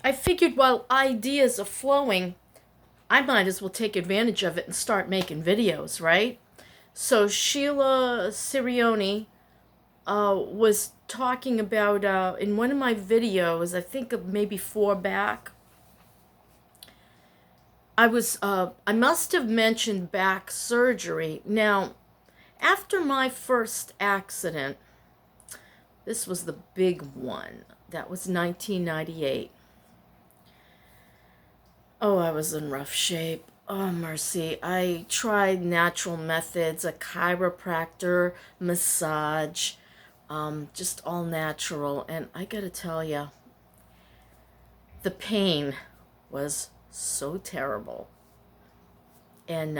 I figured while ideas are flowing, I might as well take advantage of it and start making videos, right? So Sheila Sirioni was talking about in one of my videos, I think of maybe four back. I must have mentioned back surgery. Now, after my first accident, this was the big one. That was 1998. Oh, I was in rough shape. Oh, mercy. I tried natural methods, a chiropractor, massage, just all natural. And I gotta tell you, the pain was so terrible. And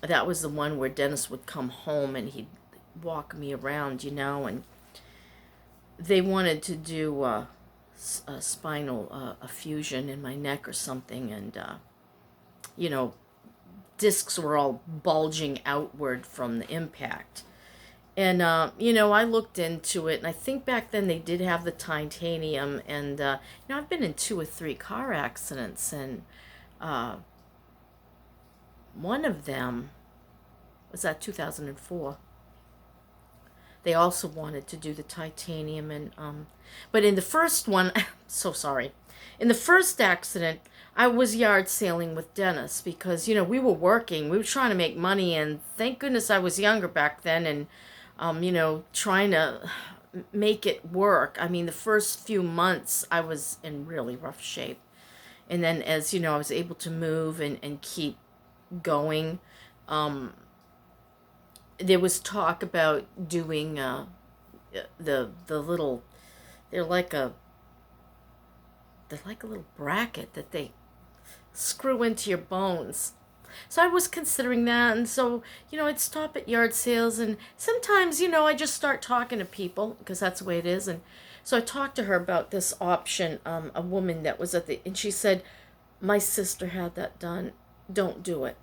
that was the one where Dennis would come home and he'd walk me around, and they wanted to do a spinal a fusion in my neck or something, and you know discs were all bulging outward from the impact. And I looked into it, and I think back then they did have the titanium. And I've been in 2 or 3 car accidents, and uh, one of them was that 2004. They also wanted to do the titanium, and but in the first one, so sorry. In the first accident, I was yard sailing with Dennis because we were working, we were trying to make money, and thank goodness I was younger back then, and trying to make it work. I mean, the first few months I was in really rough shape, and then as I was able to move and keep going. There was talk about doing the little, they're like a they're like a little bracket that they screw into your bones. So I was considering that, and so I'd stop at yard sales, and sometimes I just start talking to people because that's the way it is. And so I talked to her about this option, a woman that was and she said, my sister had that done, don't do it.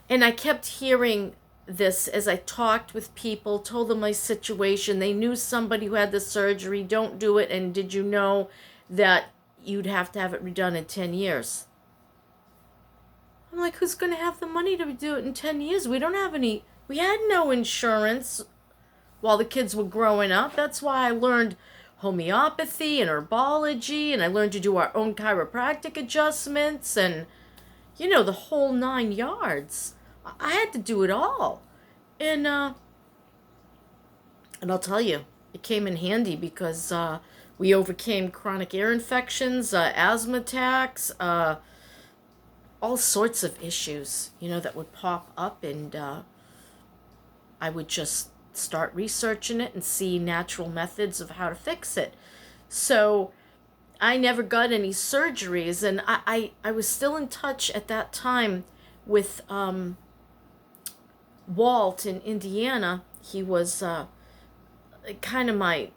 And I kept hearing this as I talked with people, told them my situation. They knew somebody who had the surgery. Don't do it. And did you know that you'd have to have it redone in 10 years? I'm like, who's going to have the money to do it in 10 years? We had no insurance while the kids were growing up. That's why I learned homeopathy and herbology, and I learned to do our own chiropractic adjustments, and the whole 9 yards. I had to do it all. And I'll tell you, it came in handy because we overcame chronic ear infections, asthma attacks, all sorts of issues, that would pop up, and I would just start researching it and see natural methods of how to fix it. So I never got any surgeries, and I was still in touch at that time with Walt in Indiana. He was kind of my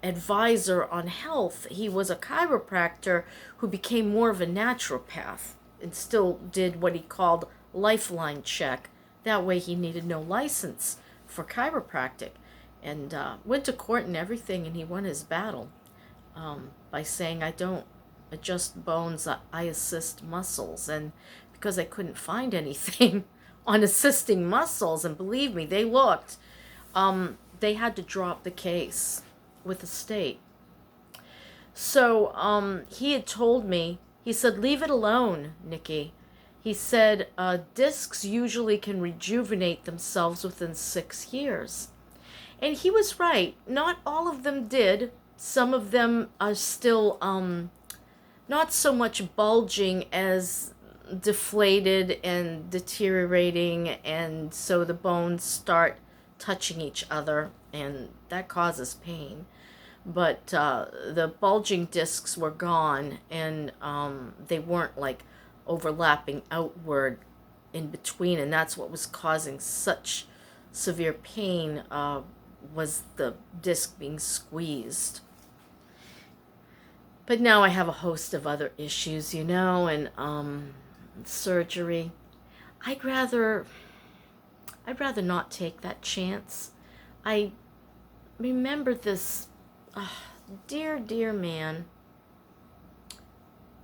advisor on health. He was a chiropractor who became more of a naturopath and still did what he called lifeline check. That way he needed no license for chiropractic, and went to court and everything, and he won his battle by saying, I don't adjust bones, I assist muscles. And because I couldn't find anything on assisting muscles, and believe me, they looked, they had to drop the case with the state. So he had told me, he said, leave it alone, Nikki. He said, discs usually can rejuvenate themselves within 6 years. And he was right. Not all of them did. Some of them are still not so much bulging as deflated and deteriorating, and so the bones start touching each other, and that causes pain. But the bulging discs were gone, and they weren't like overlapping outward in between, and that's what was causing such severe pain, was the disc being squeezed. But now I have a host of other issues, and surgery. I'd rather not take that chance. I remember this dear man.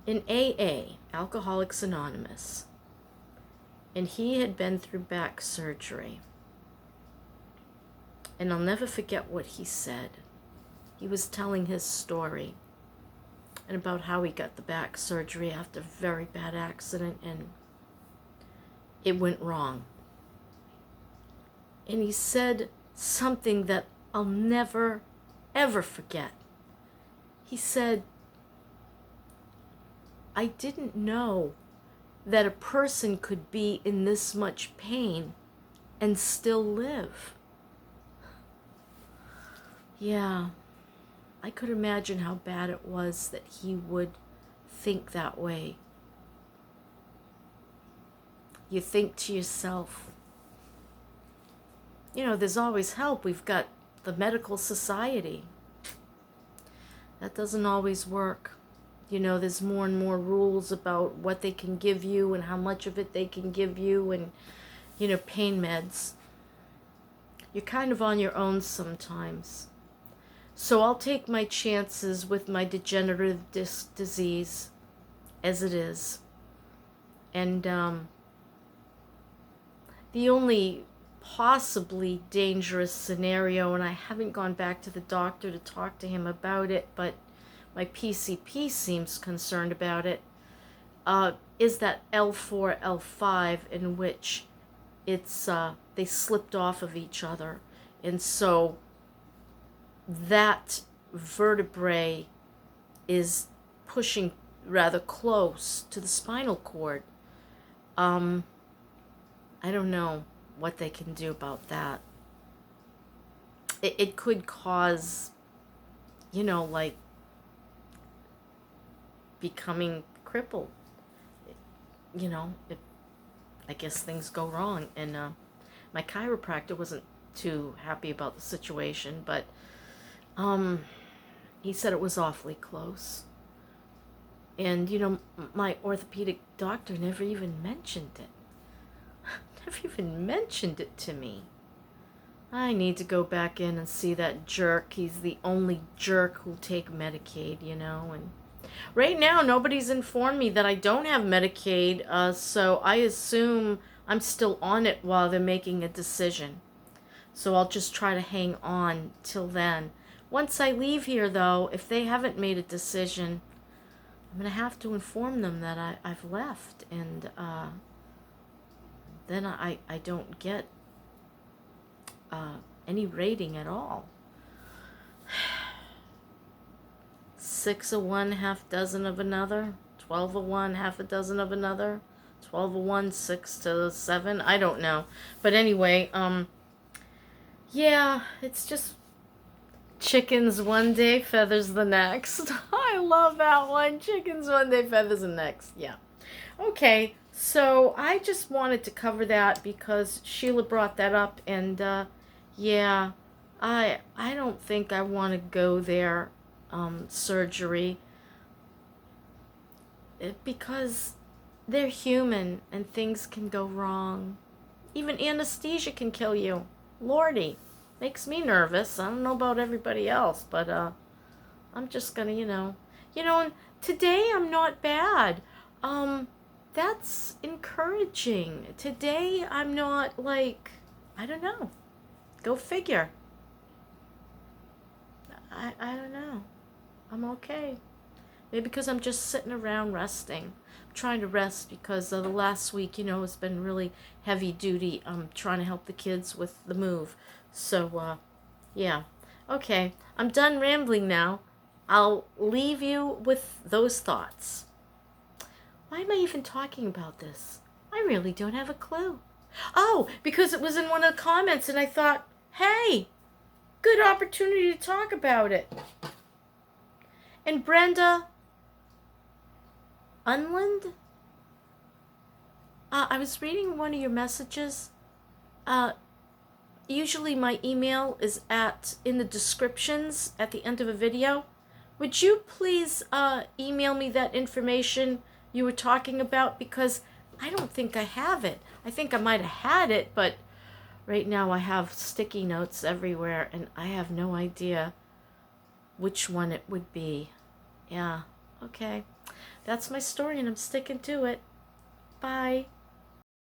in AA, Alcoholics Anonymous, and he had been through back surgery. And I'll never forget what he said. He was telling his story and about how he got the back surgery after a very bad accident and it went wrong. And he said something that I'll never, ever forget. He said, I didn't know that a person could be in this much pain and still live. Yeah, I could imagine how bad it was that he would think that way. You think to yourself, you know, there's always help. We've got the medical society. That doesn't always work. You know, there's more and more rules about what they can give you and how much of it they can give you and, you know, pain meds. You're kind of on your own sometimes. So I'll take my chances with my degenerative disc disease as it is. And the only possibly dangerous scenario, and I haven't gone back to the doctor to talk to him about it, but my PCP seems concerned about it, is that L4, L5, in which it's they slipped off of each other. And so that vertebrae is pushing rather close to the spinal cord. I don't know what they can do about that. It could cause, you know, like becoming crippled. You know, I guess things go wrong. And my chiropractor wasn't too happy about the situation, but he said it was awfully close. And, you know, my orthopedic doctor never even mentioned it. Never even mentioned it to me. I need to go back in and see that jerk. He's the only jerk who'll take Medicaid, you know. And right now, nobody's informed me that I don't have Medicaid, so I assume I'm still on it while they're making a decision. So I'll just try to hang on till then. Once I leave here, though, if they haven't made a decision, I'm going to have to inform them that I've left, and then I don't get any rating at all. 6 of one, half dozen of another. 12 of one, half a dozen of another. 12 of one, 6 to 7. I don't know. But anyway, yeah, it's just chickens one day, feathers the next. I love that one. Chickens one day, feathers the next. Yeah. Okay, so I just wanted to cover that because Sheila brought that up, and yeah, I don't think I want to go there, surgery, because they're human and things can go wrong. Even anesthesia can kill you. Lordy, makes me nervous. I don't know about everybody else, but I'm just gonna, you know, and today I'm not bad. That's encouraging. Today I'm not like, I don't know. Go figure. I don't know. I'm okay. Maybe because I'm just sitting around resting. I'm trying to rest because the last week, you know, has been really heavy duty. I'm trying to help the kids with the move. So, yeah. Okay, I'm done rambling now. I'll leave you with those thoughts. Why am I even talking about this? I really don't have a clue. Oh, because it was in one of the comments and I thought, hey, good opportunity to talk about it. And Brenda Unland, I was reading one of your messages. Usually my email is in the descriptions at the end of a video. Would you please email me that information you were talking about, because I don't think I have it. I think I might have had it, but right now I have sticky notes everywhere and I have no idea which one it would be. Yeah, okay. That's my story, and I'm sticking to it. Bye.